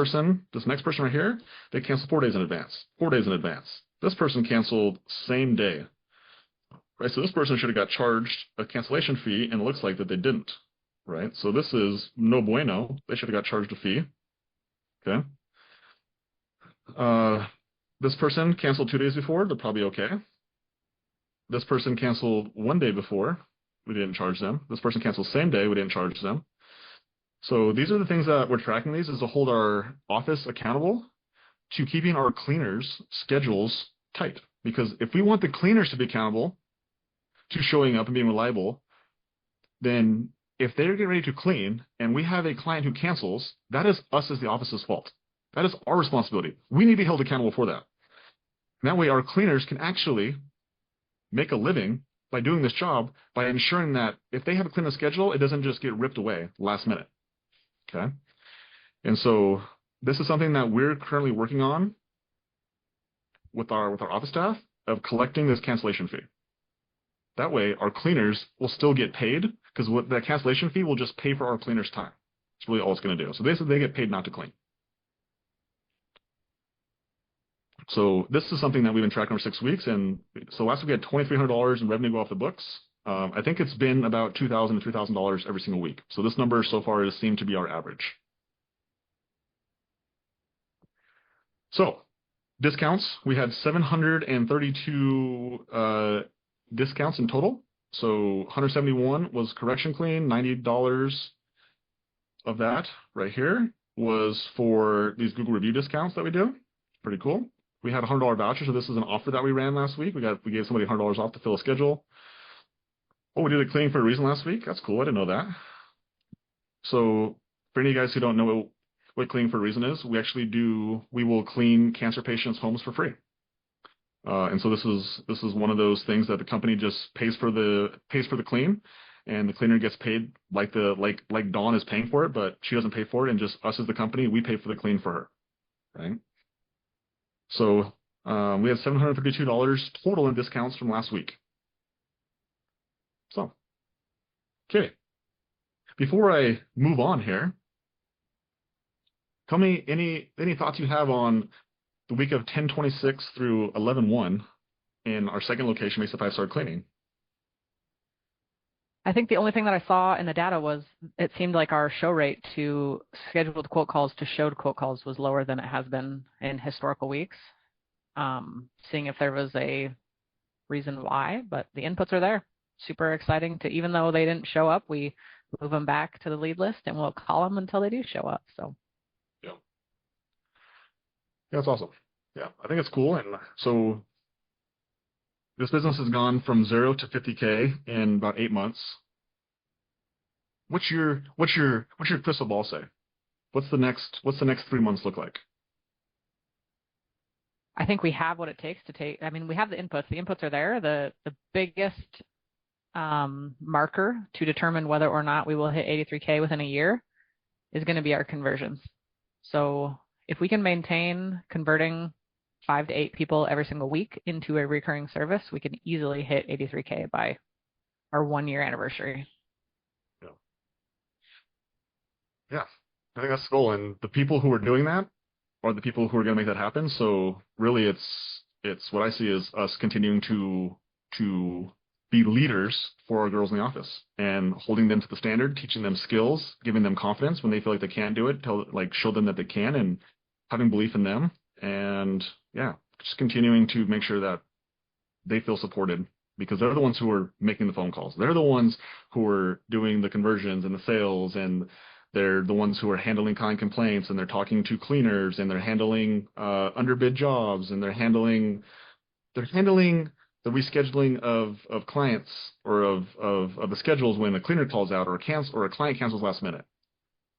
next person right here, they canceled 4 days in advance, 4 days in advance. This person canceled same day, right? So this person should have got charged a cancellation fee, and it looks like that they didn't, right? So this is no bueno. They should have got charged a fee, okay? This person canceled 2 days before. They're probably okay. This person canceled 1 day before. We didn't charge them. This person canceled same day. We didn't charge them. So these are the things that we're tracking. These is to hold our office accountable to keeping our cleaners' schedules tight. Because if we want the cleaners to be accountable to showing up and being reliable, then if they're getting ready to clean and we have a client who cancels, that is us as the office's fault. That is our responsibility. We need to be held accountable for that. And that way our cleaners can actually make a living by doing this job, by ensuring that if they have a cleaning schedule, it doesn't just get ripped away last minute. Okay? And so this is something that we're currently working on with our office staff, of collecting this cancellation fee. That way our cleaners will still get paid, because what that cancellation fee will just pay for our cleaners' time. It's really all it's going to do. So basically they get paid not to clean. So this is something that we've been tracking for 6 weeks, and so last week we had $2,300 in revenue go off the books. I think it's been about $2,000 to $3,000 every single week. So this number so far has seemed to be our average. So discounts, we had 732 discounts in total. So 171 was correction clean, $90 of that right here was for these Google review discounts that we do. Pretty cool. We had a $100 voucher, so this is an offer that we ran last week. We gave somebody $100 off to fill a schedule. Oh, we did a cleaning for a reason last week. That's cool. I didn't know that. So for any of you guys who don't know what cleaning for a reason is, we will clean cancer patients' homes for free. And so this is one of those things that the company just pays for the clean, and the cleaner gets paid like Dawn is paying for it, but she doesn't pay for it, and just us as the company, we pay for the clean for her, right? So we had $752 total in discounts from last week. So, okay. Before I move on here, tell me any thoughts you have on the week of 10/26 through 11/1 in our second location, Mesa 5-star cleaning. I think the only thing that I saw in the data was it seemed like our show rate to scheduled quote calls to showed quote calls was lower than it has been in historical weeks. Seeing if there was a reason why, but the inputs are there. Super exciting to, even though they didn't show up, we move them back to the lead list and we'll call them until they do show up. So yeah, that's awesome. Yeah, I think it's cool. And so this business has gone from 0 to 50K in about 8 months. What's your crystal ball say? What's the next 3 months look like? I think we have what it takes to take. I mean, we have the inputs. The inputs are there. The biggest marker to determine whether or not we will hit 83K within a year is going to be our conversions. So if we can maintain converting 5 to 8 people every single week into a recurring service, we can easily hit 83K by our 1-year anniversary. Yeah, I think that's the goal. And the people who are doing that are the people who are going to make that happen. So really, it's what I see as us continuing to be leaders for our girls in the office and holding them to the standard, teaching them skills, giving them confidence when they feel like they can't do it, show them that they can, and having belief in them. And yeah, just continuing to make sure that they feel supported, because they're the ones who are making the phone calls. They're the ones who are doing the conversions and the sales, and they're the ones who are handling client complaints, and they're talking to cleaners, and they're handling underbid jobs, and they're handling the rescheduling of clients, or of the schedules when a cleaner calls out, or a client cancels last minute.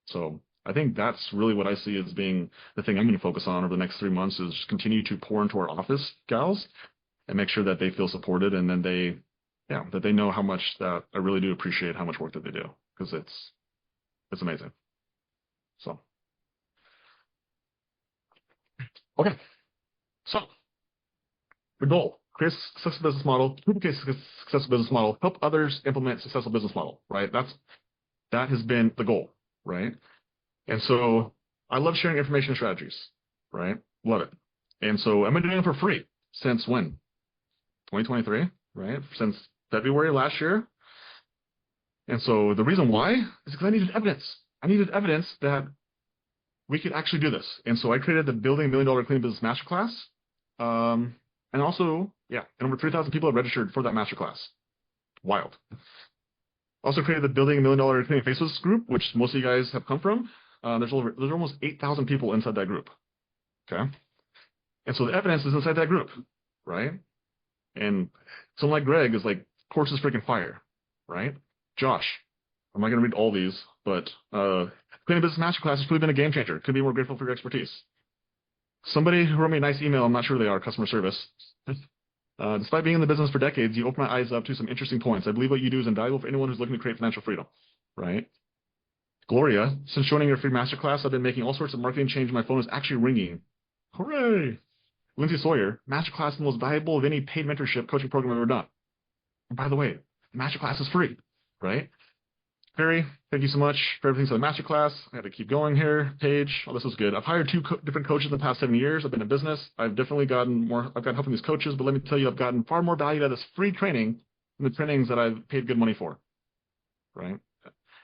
So I think that's really what I see as being the thing I'm going to focus on over the next 3 months, is just continue to pour into our office gals and make sure that they feel supported, and then that they know how much that I really do appreciate how much work that they do, because it's amazing. So, okay. So, the goal: create a successful business model, duplicate a successful business model, help others implement a successful business model, right? That has been the goal, right? And so I love sharing information and strategies, right? Love it. And so I've been doing it for free since when? 2023, right? Since February last year. And so the reason why is because I needed evidence. I needed evidence that we could actually do this. And so I created the Building $1 Million Cleaning Business Masterclass. And also, and over 3,000 people have registered for that masterclass. Wild. Also created the Building $1 Million Cleaning Facebook group, which most of you guys have come from. There's almost 8,000 people inside that group. Okay. And so the evidence is inside that group, right? And someone like Greg is like, course is freaking fire, right? Josh, I'm not going to read all these, but Cleaning Business Masterclass has really been a game changer. Could be more grateful for your expertise. Somebody who wrote me a nice email, I'm not sure who they are, customer service. Despite being in the business for decades, you opened my eyes up to some interesting points. I believe what you do is invaluable for anyone who's looking to create financial freedom, right? Gloria, since joining your free masterclass, I've been making all sorts of marketing change. My phone is actually ringing. Hooray! Lindsay Sawyer, masterclass is the most valuable of any paid mentorship coaching program I've ever done. And by the way, the masterclass is free, right? Perry, thank you so much for everything to the masterclass. I had to keep going here. Paige, this was good. I've hired 2 different coaches in the past 7 years. I've been in business. I've definitely gotten more. I've gotten help from these coaches, but let me tell you, I've gotten far more value out of this free training than the trainings that I've paid good money for, right?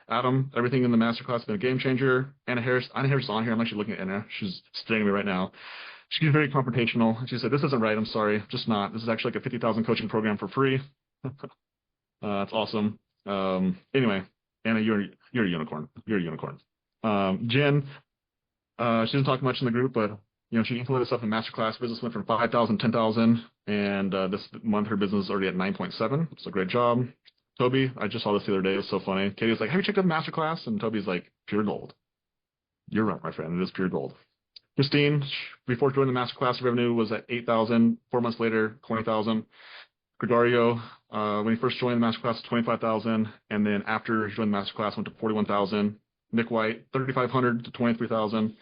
Adam, everything in the masterclass has been a game changer. Anna Harris is on here. I'm actually looking at Anna. She's staring at me right now. She's very confrontational. She said, "This isn't right. I'm sorry. Just not. This is actually like a 50,000 coaching program for free." That's awesome. Anyway, Anna, you're a unicorn. You're a unicorn. Jen, she doesn't talk much in the group, but she implemented stuff in masterclass. Business went from 5,000 to 10,000, and this month her business is already at 9.7. So great job. Toby, I just saw this the other day. It was so funny. Katie was like, "Have you checked out the masterclass?" And Toby's like, "Pure gold." You're right, my friend. It is pure gold. Christine, before joining the masterclass, revenue was at 8,000. 4 months later, 20,000. Gregorio, when he first joined the masterclass, 25,000, and then after he joined the masterclass, went to 41,000. Nick White, 3,500 to 23,000.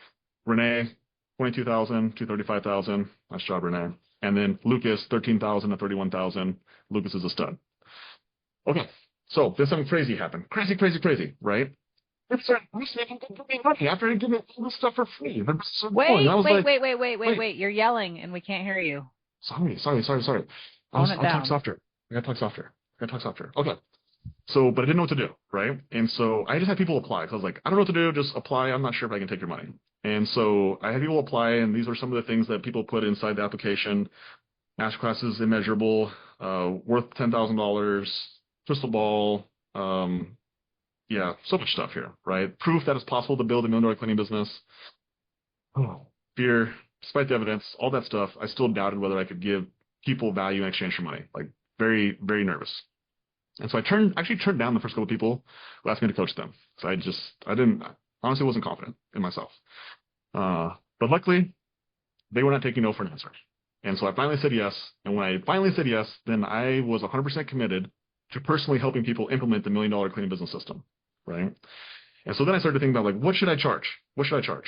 Renee, 22,000 to 35,000. Nice job, Renee. And then Lucas, 13,000 to 31,000. Lucas is a stud. Okay, so there's something crazy happened. Crazy, right? After I give me all this stuff for free. Wait. You're yelling and we can't hear you. Sorry. Tone it down. Talk softer. I gotta talk softer. Okay. So, but I didn't know what to do, right? And so I just had people apply. Because I was like, I don't know what to do, just apply. I'm not sure if I can take your money. And so I had people apply, and these were some of the things that people put inside the application. Masterclass is immeasurable, worth $10,000, crystal ball, so much stuff here, right? Proof that it's possible to build $1 million cleaning business. Fear, despite the evidence, all that stuff, I still doubted whether I could give people value in exchange for money. Like, very, very nervous. And so I actually turned down the first couple of people who asked me to coach them. So honestly wasn't confident in myself. But luckily, they were not taking no for an answer. And so I finally said yes. And when I finally said yes, then I was 100% committed to personally helping people implement the $1 million cleaning business system, right? And so then I started to think about like, what should I charge? What should I charge?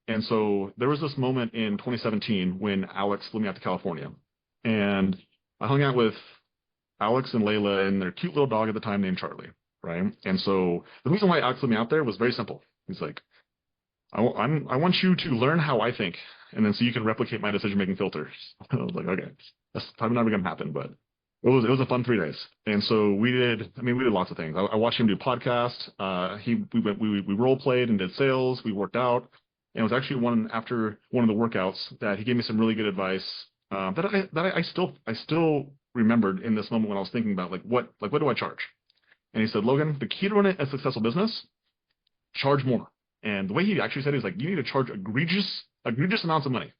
And so there was this moment in 2017 when Alex flew me out to California, and I hung out with Alex and Layla and their cute little dog at the time named Charlie, right? And so the reason why Alex flew me out there was very simple. He's like, I want you to learn how I think, and then so you can replicate my decision-making filters. I was like, okay, that's probably never going to happen, but it was a fun 3 days. And so we did lots of things. I watched him do podcasts. We role played and did sales. We worked out. And it was actually after one of the workouts that he gave me some really good advice that I still remembered in this moment when I was thinking about what do I charge? And he said, Logan, the key to running a successful business, charge more. And the way he actually said it is like, you need to charge egregious amounts of money.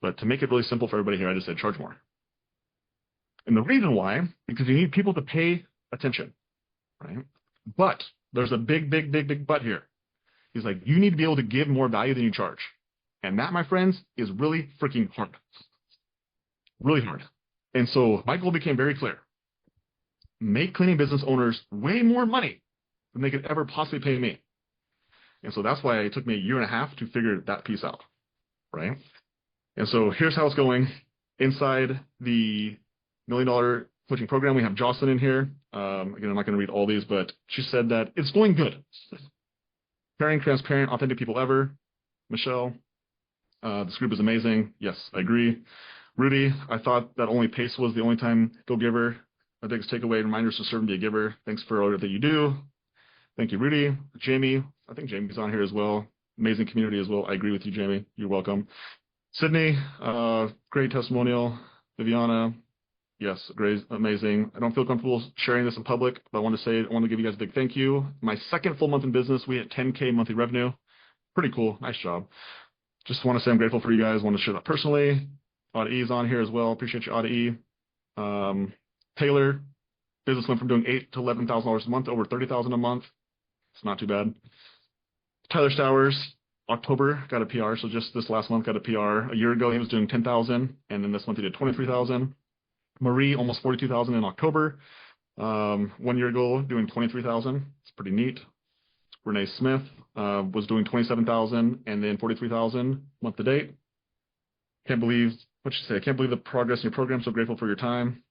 But to make it really simple for everybody here, I just said charge more. And the reason why, because you need people to pay attention, right? But there's a big but here. He's like, you need to be able to give more value than you charge. And that, my friends, is really freaking hard. Really hard. And so my goal became very clear. Make cleaning business owners way more money than they could ever possibly pay me. And so that's why it took me 1.5 years to figure that piece out, right? And so here's how it's going. Inside the $1 million coaching program, we have Jocelyn in here. Again, I'm not going to read all these, but she said that it's going good. Caring, transparent, authentic people ever. Michelle, this group is amazing. Yes, I agree. Rudy, I thought that only pace was the only time go giver. My biggest takeaway, reminders to serve and be a giver. Thanks for all that you do. Thank you, Rudy. Jamie, I think Jamie's on here as well. Amazing community as well. I agree with you, Jamie. You're welcome. Sydney, great testimonial. Viviana, yes, great, amazing. I don't feel comfortable sharing this in public, but I want to give you guys a big thank you. My second full month in business, we hit 10K monthly revenue. Pretty cool. Nice job. Just want to say I'm grateful for you guys. Want to share that personally. Audit E is on here as well. Appreciate you, Audit E. Taylor, business went from doing $8,000 to $11,000 a month to over $30,000 a month. It's not too bad. Tyler Stowers, October got a PR. So just this last month got a PR. A year ago he was doing 10,000, and then this month he did 23,000. Marie, almost 42,000 in October. 1 year ago doing 23,000. It's pretty neat. Renee Smith was doing 27,000 and then 43,000 month to date. Can't believe the progress in your program. So grateful for your time.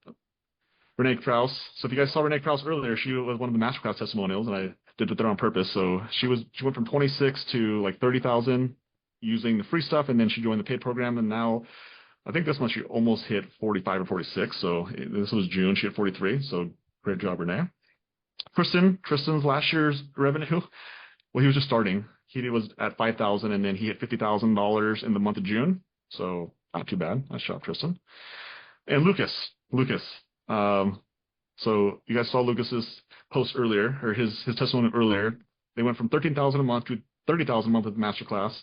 Renee Krause. So if you guys saw Renee Krause earlier, she was one of the masterclass testimonials, and I did it there on purpose. So she went from 26 to like 30,000 using the free stuff, and then she joined the paid program, and now I think this month she almost hit 45 or 46. So this was June. She hit 43. So great job, Renee. Kristen's last year's revenue. Well, he was just starting. He was at 5,000, and then he hit $50,000 in the month of June. So not too bad. Nice job, Tristan. And Lucas. So you guys saw Lucas's post earlier, or his testimony earlier. They went from 13,000 a month to 30,000 a month with the masterclass,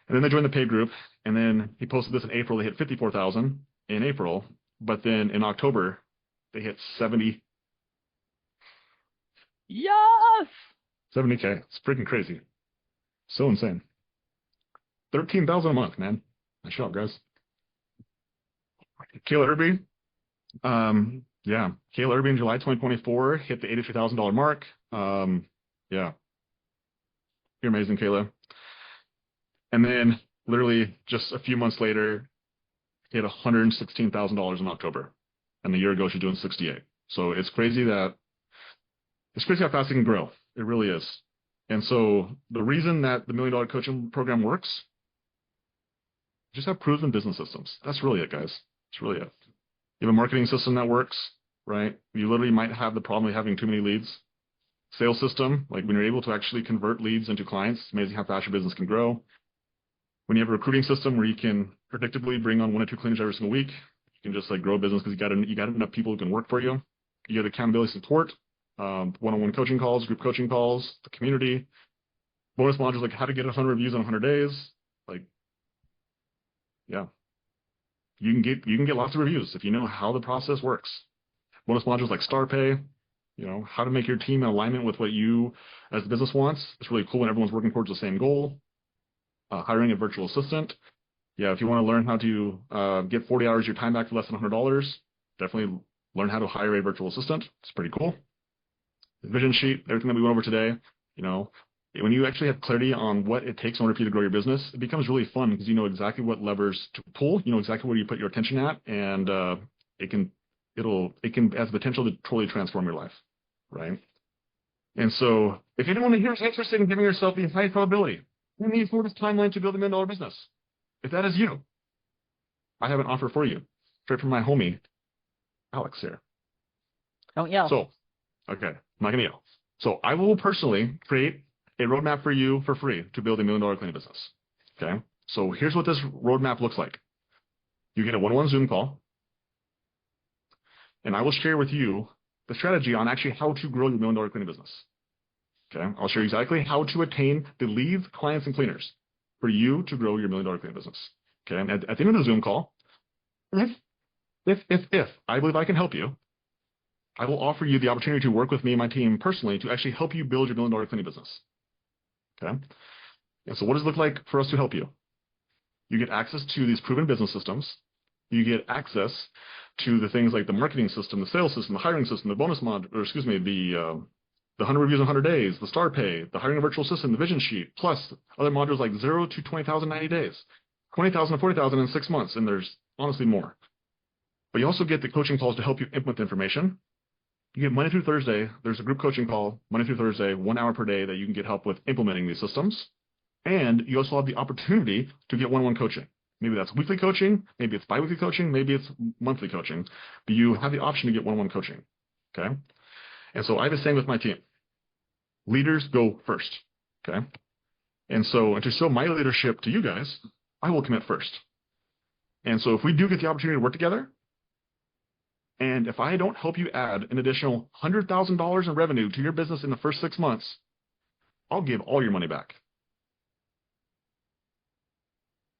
and then they joined the paid group. And then he posted this in April. They hit 54,000 in April, but then in October they hit 70. Yes. 70K. It's freaking crazy. So insane. 13,000 a month, man. Nice job, guys. Kayla Irby. Kayla Irby in July 2024 hit the $83,000 mark. You're amazing, Kayla. And then literally just a few months later, hit $116,000 in October. And a year ago, she's doing 68. So it's crazy how fast it can grow. It really is. And so the reason that the $1 Million Coaching Program works, just have proven business systems. That's really it, guys. That's really it. You have a marketing system that works, right? You literally might have the problem of having too many leads. Sales system, like when you're able to actually convert leads into clients, it's amazing how fast your business can grow. When you have a recruiting system where you can predictably bring on 1 or 2 cleaners every single week, you can just like grow a business because you got enough people who can work for you. You get accountability support, one-on-one coaching calls, group coaching calls, the community, bonus modules like how to get 100 reviews in 100 days. You can get lots of reviews if you know how the process works. Bonus modules like Star Pay, how to make your team in alignment with what you as the business wants. It's really cool when everyone's working towards the same goal. Hiring a virtual assistant. Yeah, if you want to learn how to get 40 hours of your time back for less than $100, definitely learn how to hire a virtual assistant. It's pretty cool. The vision sheet, everything that we went over today, you know, when you actually have clarity on what it takes in order for you to grow your business, it becomes really fun because you know exactly what levers to pull, you know exactly where you put your attention at, and it can has the potential to totally transform your life, right? And so, if anyone here is interested in giving yourself the highest probability in the shortest timeline to build $1 million business, if that is you, I have an offer for you, straight from my homie, Alex here. Don't yell. So, okay, I'm not gonna yell. So I will personally create a roadmap for you for free to build $1 million cleaning business. Okay, so here's what this roadmap looks like. You get a one-on-one Zoom call, and I will share with you the strategy on actually how to grow your $1 million cleaning business. Okay, I'll share exactly how to attain the leads, clients, and cleaners for you to grow your $1 million cleaning business. Okay, and at the end of the Zoom call, if I believe I can help you, I will offer you the opportunity to work with me and my team personally to actually help you build your $1 million cleaning business. Okay, and so what does it look like for us to help you? You get access to these proven business systems. You get access to the things like the marketing system, the sales system, the hiring system, the bonus mod, or excuse me, the 100 reviews in 100 days, the star pay, the hiring a virtual assistant, the vision sheet, plus other modules like 0 to 20,000 90 days, 20,000 to 40,000 in 6 months, and there's honestly more. But you also get the coaching calls to help you implement the information. You get Monday through Thursday. There's a group coaching call Monday through Thursday, 1 hour per day that you can get help with implementing these systems. And you also have the opportunity to get one-on-one coaching. Maybe that's weekly coaching, maybe it's bi-weekly coaching, maybe it's monthly coaching, but you have the option to get one-on-one coaching. Okay. And so I have a saying with my team, leaders go first. Okay. And so to show my leadership to you guys, I will commit first. And so if we do get the opportunity to work together, and if I don't help you add an additional $100,000 in revenue to your business in the first 6 months, I'll give all your money back.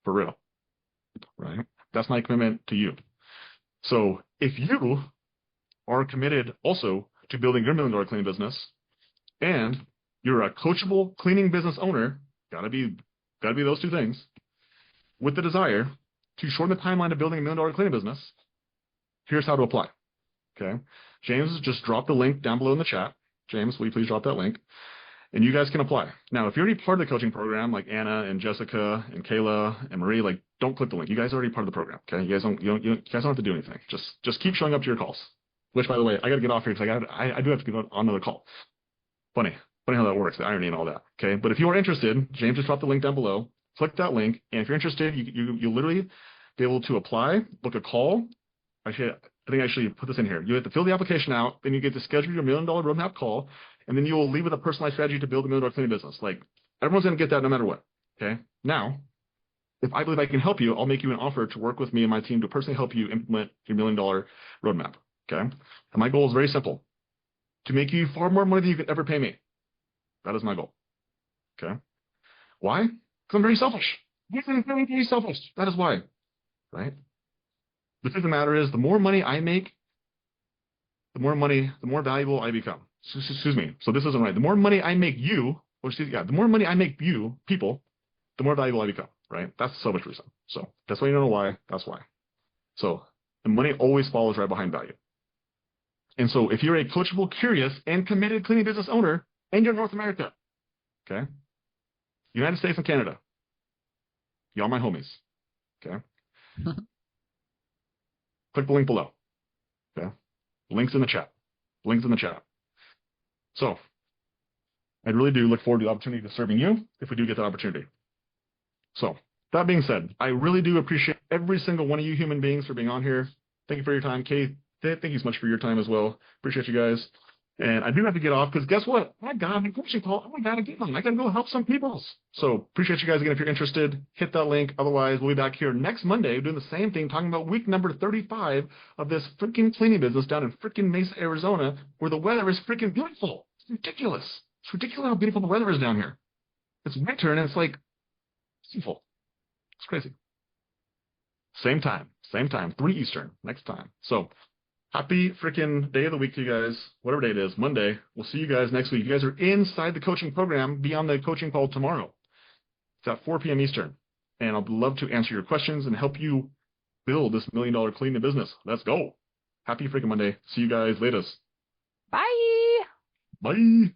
For real. Right? That's my commitment to you. So if you are committed also to building your $1 million cleaning business, and you're a coachable cleaning business owner, gotta be those two things, with the desire to shorten the timeline of building $1 million cleaning business, here's how to apply. Okay. James just dropped the link down below in the chat. James, will you please drop that link? And you guys can apply. Now, if you're already part of the coaching program, like Anna and Jessica and Kayla and Marie, like, don't click the link. You guys are already part of the program. Okay. You guys don't have to do anything. Just keep showing up to your calls. Which, by the way, I got to get off here because I do have to get on another call. Funny how that works, the irony and all that. Okay. But if you are interested, James just dropped the link down below. Click that link. And if you're interested, you literally be able to apply, book a call. Actually, I think I should put this in here. You have to fill the application out, then you get to schedule your $1 million roadmap call, and then you will leave with a personalized strategy to build a $1 million cleaning business. Like, everyone's going to get that no matter what. Okay. Now, if I believe I can help you, I'll make you an offer to work with me and my team to personally help you implement your $1 million roadmap. Okay. And my goal is very simple: to make you far more money than you could ever pay me. That is my goal. Okay. Why? Because I'm very selfish. I'm very selfish. That is why. Right. The truth of the matter is, the more money I make, the more valuable I become. Excuse me. So this isn't right. The more money I make you, the more money I make you, people, the more valuable I become, right? That's the selfish reason. So that's why you don't know why. That's why. So the money always follows right behind value. And so if you're a coachable, curious, and committed cleaning business owner, and you're in North America, okay, United States and Canada, y'all my homies, okay? Click the link below. Okay. Links in the chat. Links in the chat. So I really do look forward to the opportunity of serving you if we do get that opportunity. So that being said, I really do appreciate every single one of you human beings for being on here. Thank you for your time. Kate, thank you so much for your time as well. Appreciate you guys. And I do have to get off because guess what? I got a coaching call. I got to get on. I got to go help some people. So appreciate you guys again. If you're interested, hit that link. Otherwise, we'll be back here next Monday doing the same thing, talking about week number 35 of this freaking cleaning business down in freaking Mesa, Arizona, where the weather is freaking beautiful. It's ridiculous. It's ridiculous how beautiful the weather is down here. It's winter and it's like beautiful. It's crazy. Same time, 3 Eastern next time. So happy freaking day of the week to you guys, whatever day it is, Monday. We'll see you guys next week. You guys are inside the coaching program. Be on the coaching call tomorrow. It's at 4 p.m. Eastern. and I'd love to answer your questions and help you build this $1 million cleaning business. Let's go. Happy freaking Monday. See you guys later. Bye. Bye.